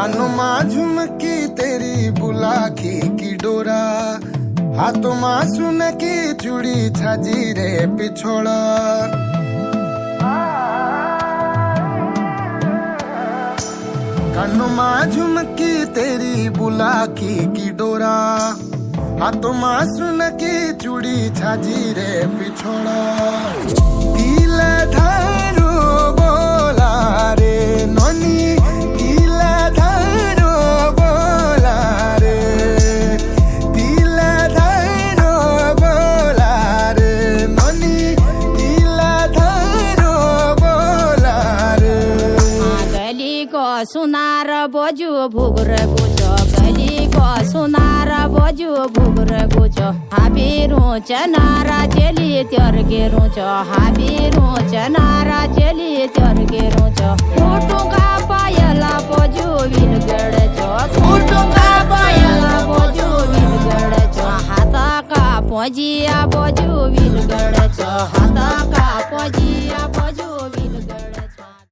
कानों में झुमकी तेरी बुलाकी की डोरा, हाथों में सुन की चूड़ी छाजी रे पिछोड़ा। कानों में झुमकी तेरी बुलाकी की डोरा, हाथों में सुन की चूड़ी छाजी रे पिछोड़ा। पीला धारो बोला रे नोनी, पीला धारो बोला रे, पीला धारो बोला रे नोनी, पीला धारो बोला रे। गली को सुनार बजू भुगर गुचो, गली को सुनार बजू भुगर गुचो। हाबी रुच नारा चली त्यर के रुचो, हाबी रुच नारा चली त्यर के रुचो। फुटुका पायला बजू विलगड चो, फुटुका पायला बजू विलगड चो। हाता का पजिया बजू विलगड चो, हाता का पजिया बजू विलगड।